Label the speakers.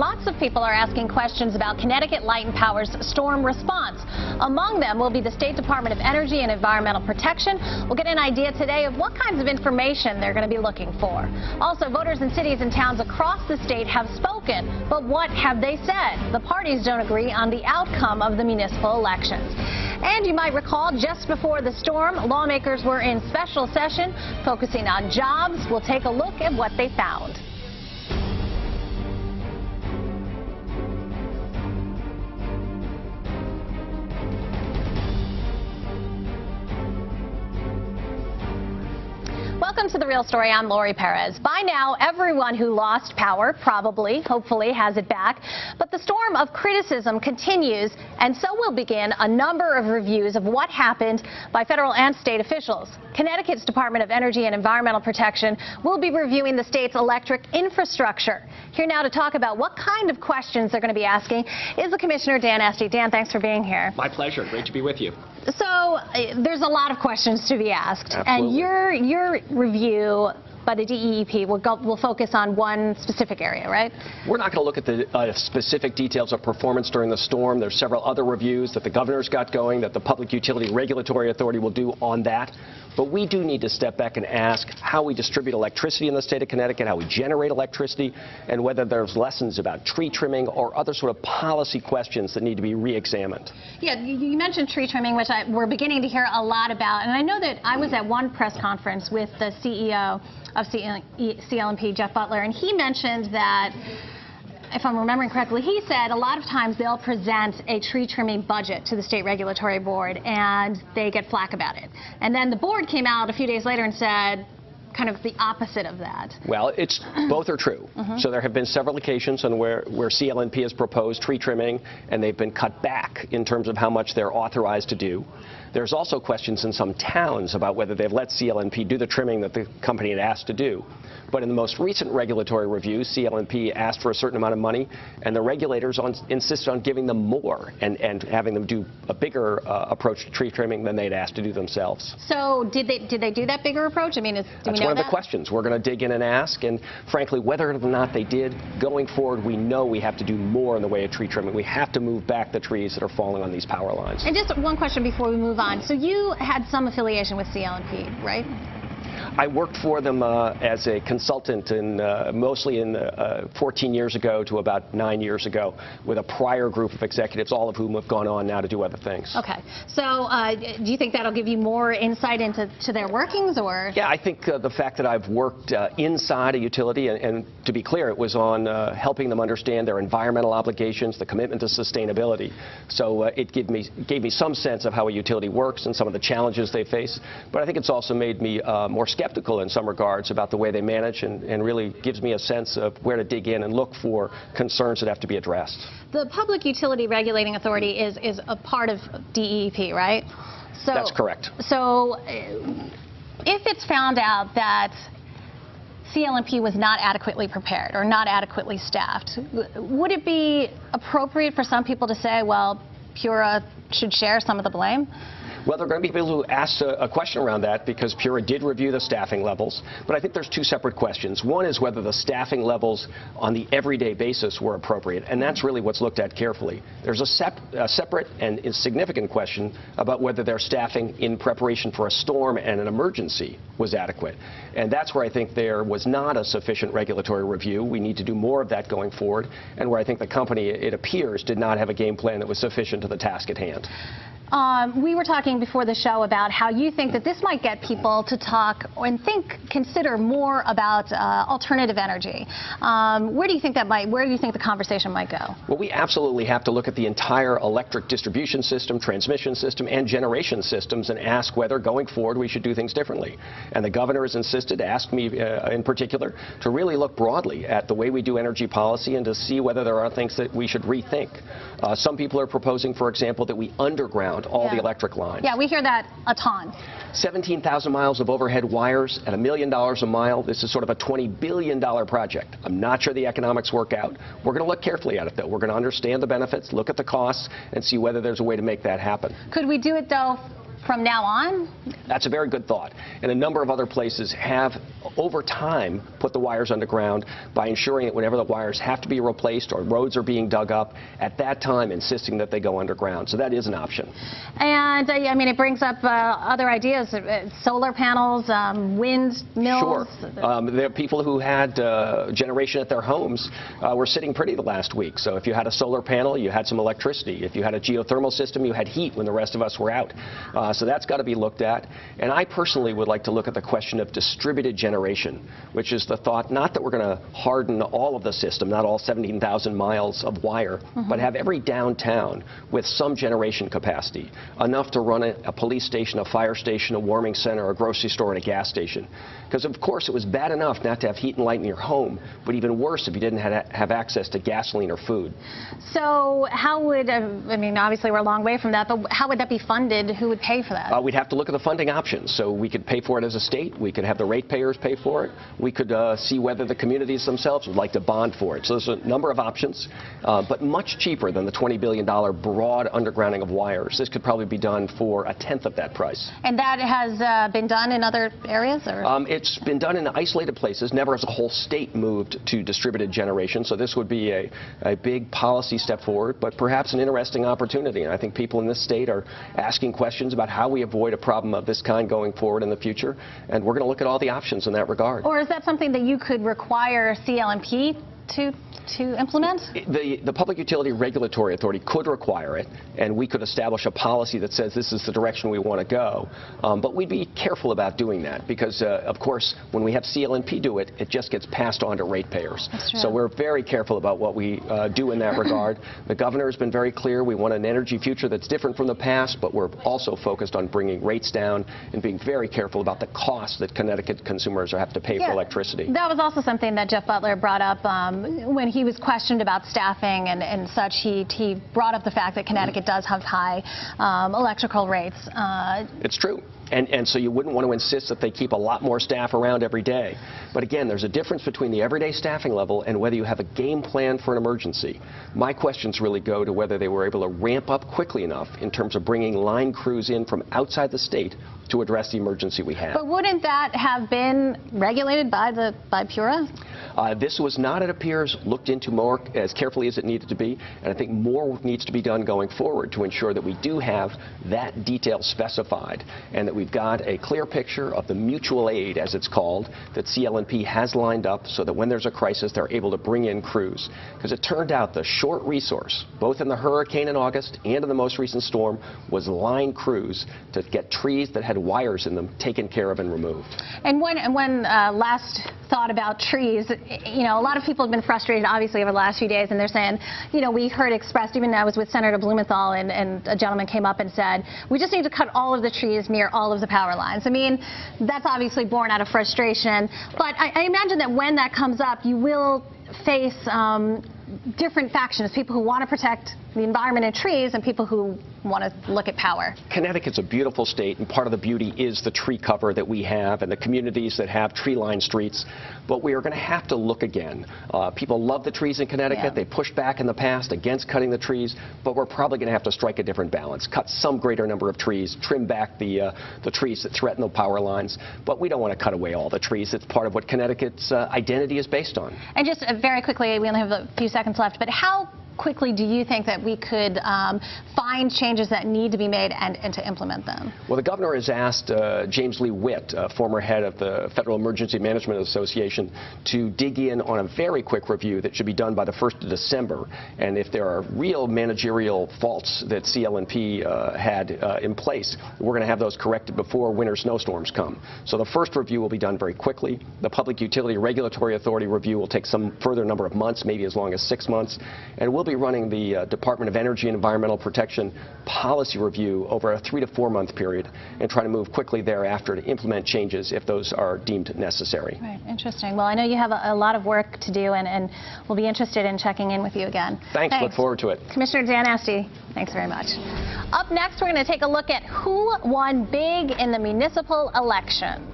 Speaker 1: Lots of people are asking questions about Connecticut Light and Power's storm response. Among them will be the State Department of Energy and Environmental Protection. We'll get an idea today of what kinds of information they're going to be looking for. Also, voters in cities and towns across the state have spoken, but what have they said? The parties don't agree on the outcome of the municipal elections. And you might recall, just before the storm, lawmakers were in special session focusing on jobs. We'll take a look at what they found. Welcome to The Real Story. I'm Lori Perez. By now, everyone who lost power probably, hopefully, has it back. But the storm of criticism continues, and so will begin a number of reviews of what happened by federal and state officials. Connecticut's Department of Energy and Environmental Protection will be reviewing the state's electric infrastructure. Here now to talk about what kind of questions they're going to be asking is the Commissioner, Dan Esty. Dan, thanks for being here.
Speaker 2: My pleasure. Great to be with you.
Speaker 1: So there's a lot of questions to be asked.
Speaker 2: Absolutely.
Speaker 1: And your review by the DEEP will focus on one specific area, right?
Speaker 2: We're not going to look at the specific details of performance during the storm. There's several other reviews that the governor's got going, that the Public Utility Regulatory Authority will do on that. But we do need to step back and ask how we distribute electricity in the state of Connecticut, how we generate electricity, and whether there's lessons about tree trimming or other sort of policy questions that need to be re-examined.
Speaker 1: Yeah, you mentioned tree trimming, which we're beginning to hear a lot about. And I know that I was at one press conference with the CEO of CL&P, Jeff Butler, and he mentioned that, if I'm remembering correctly, he said a lot of times they'll present a tree trimming budget to the State Regulatory Board and they get flack about it. And then the board came out a few days later and said kind of the opposite of that.
Speaker 2: Well, both are true. So there have been several occasions on where CL&P has proposed tree trimming and they've been cut back in terms of how much they're authorized to do. There's also questions in some towns about whether they've let CL&P do the trimming that the company had asked to do. But in the most recent regulatory review, CL&P asked for a certain amount of money, and the regulators insisted on giving them more and having them do a bigger approach to tree trimming than they'd asked to do themselves.
Speaker 1: So did they do that bigger approach? I mean, do we know that?
Speaker 2: That's one of the questions. We're going to dig in and ask, and frankly, whether or not they did, going forward, we know we have to do more in the way of tree trimming. We have to move back the trees that are falling on these power lines.
Speaker 1: And just one question before we move on. So you had some affiliation with CL&P, right?
Speaker 2: I worked for them as a consultant mostly 14 years ago to about 9 years ago with a prior group of executives, all of whom have gone on now to do other things.
Speaker 1: Okay. So do you think that'll give you more insight into their workings, or?
Speaker 2: Yeah, I think the fact that I've worked inside a utility, and to be clear, it was on helping them understand their environmental obligations, the commitment to sustainability. So it gave me some sense of how a utility works and some of the challenges they face. But I think it's also made me more skeptical in some regards about the way they manage, and really gives me a sense of where to dig in and look for concerns that have to be addressed.
Speaker 1: The Public Utility Regulating Authority is a part of DEEP, right? So,
Speaker 2: that's correct.
Speaker 1: So if it's found out that CL&P was not adequately prepared or not adequately staffed, would it be appropriate for some people to say, well, PURA should share some of the blame?
Speaker 2: Well, there are going to be people who ask a question around that because PURA did review the staffing levels. But I think there's two separate questions. One is whether the staffing levels on the everyday basis were appropriate, and that's really what's looked at carefully. There's a separate and significant question about whether their staffing in preparation for a storm and an emergency was adequate. And that's where I think there was not a sufficient regulatory review. We need to do more of that going forward, and where I think the company, it appears, did not have a game plan that was sufficient to the task at hand.
Speaker 1: We were talking before the show about how you think that this might get people to talk and consider more about alternative energy. Where do you think the conversation might go?
Speaker 2: Well, we absolutely have to look at the entire electric distribution system, transmission system, and generation systems and ask whether, going forward, we should do things differently. And the governor has insisted, asked me in particular, to really look broadly at the way we do energy policy and to see whether there are things that we should rethink. Some people are proposing, for example, that we underground all the electric lines.
Speaker 1: Yeah, we hear that a ton.
Speaker 2: 17,000 miles of overhead wires at $1 million a mile. This is sort of a $20 billion project. I'm not sure the economics work out. We're going to look carefully at it, though. We're going to understand the benefits, look at the costs, and see whether there's a way to make that happen.
Speaker 1: Could we do it, though, from now on?
Speaker 2: That's a very good thought. And a number of other places have, over time, put the wires underground by ensuring that whenever the wires have to be replaced or roads are being dug up, at that time insisting that they go underground. So that is an option.
Speaker 1: And, I mean, it brings up other ideas, solar panels, wind mills.
Speaker 2: Sure. There are people who had generation at their homes were sitting pretty the last week. So if you had a solar panel, you had some electricity. If you had a geothermal system, you had heat when the rest of us were out. So that's got to be looked at. And I personally would like to look at the question of distributed generation, which is the thought not that we're going to harden all of the system, not all 17,000 miles of wire, but have every downtown with some generation capacity, enough to run a police station, a fire station, a warming center, a grocery store, and a gas station. Because, of course, it was bad enough not to have heat and light in your home, but even worse if you didn't have access to gasoline or food.
Speaker 1: So how would, I mean, obviously we're a long way from that, but how would that be funded? Who would pay for that?
Speaker 2: We'd have to look at the funding options. So we could pay for it as a state. We could have the ratepayers pay for it. We could see whether the communities themselves would like to bond for it. So there's a number of options, but much cheaper than the $20 billion broad undergrounding of wires. This could probably be done for a tenth of that price.
Speaker 1: And that has been done in other areas? Or?
Speaker 2: It's been done in isolated places, never as a whole state moved to distributed generation. So this would be a big policy step forward, but perhaps an interesting opportunity. And I think people in this state are asking questions about how we avoid a problem of this kind going forward in the future. And we're going to look at all the options in that regard.
Speaker 1: Or is that something that you could require CL&P to implement?
Speaker 2: The Public Utility Regulatory Authority could require it, and we could establish a policy that says this is the direction we want to go. But we'd be careful about doing that because, of course, when we have CL&P do it, it just gets passed on to ratepayers. So we're very careful about what we do in that regard. The governor has been very clear. We want an energy future that's different from the past, but we're also focused on bringing rates down and being very careful about the cost that Connecticut consumers have to pay for electricity.
Speaker 1: That was also something that Jeff Butler brought up when he was questioned about staffing and such. He brought up the fact that Connecticut does have high electrical rates.
Speaker 2: It's true. And so you wouldn't want to insist that they keep a lot more staff around every day. But again, there's a difference between the everyday staffing level and whether you have a game plan for an emergency. My questions really go to whether they were able to ramp up quickly enough in terms of bringing line crews in from outside the state to address the emergency we have.
Speaker 1: But wouldn't that have been regulated by PURA?
Speaker 2: This was not, it appears, looked into more as carefully as it needed to be, and I think more needs to be done going forward to ensure that we do have that detail specified and that we've got a clear picture of the mutual aid, as it's called, that CL&P has lined up so that when there's a crisis, they're able to bring in crews. Because it turned out the short resource, both in the hurricane in August and in the most recent storm, was line crews to get trees that had wires in them taken care of and removed.
Speaker 1: And when last thought about trees, you know, a lot of people have been frustrated, obviously, over the last few days, and they're saying, you know, we heard expressed, even I was with Senator Blumenthal, and a gentleman came up and said, we just need to cut all of the trees near all of the power lines. I mean, that's obviously born out of frustration, but I imagine that when that comes up, you will face different factions, people who want to protect the environment and trees and people who want to look at power.
Speaker 2: Connecticut's a beautiful state, and part of the beauty is the tree cover that we have and the communities that have tree-lined streets. But we are going to have to look again. People love the trees in Connecticut. Yeah. They pushed back in the past against cutting the trees, but we're probably going to have to strike a different balance. Cut some greater number of trees, trim back the trees that threaten the power lines. But we don't want to cut away all the trees. It's part of what Connecticut's identity is based on.
Speaker 1: And just very quickly, we only have a few seconds left, but how quickly do you think that we could find changes that need to be made and to implement them? Well,
Speaker 2: the governor has asked James Lee Witt, former head of the Federal Emergency Management Association, to dig in on a very quick review that should be done by the 1st of December. And if there are real managerial faults that CL&P had in place, we're going to have those corrected before winter snowstorms come. So the first review will be done very quickly. The Public Utility Regulatory Authority review will take some further number of months, maybe as long as 6 months. And we'll be running the Department of Energy and Environmental Protection policy review over a 3 to 4 month period and try to move quickly thereafter to implement changes if those are deemed necessary.
Speaker 1: Right, interesting. Well, I know you have a lot of work to do, and we'll be interested in checking in with you again.
Speaker 2: Thanks. Look forward to it.
Speaker 1: Commissioner Dan Esty, thanks very much. Up next, we're going to take a look at who won big in the municipal election.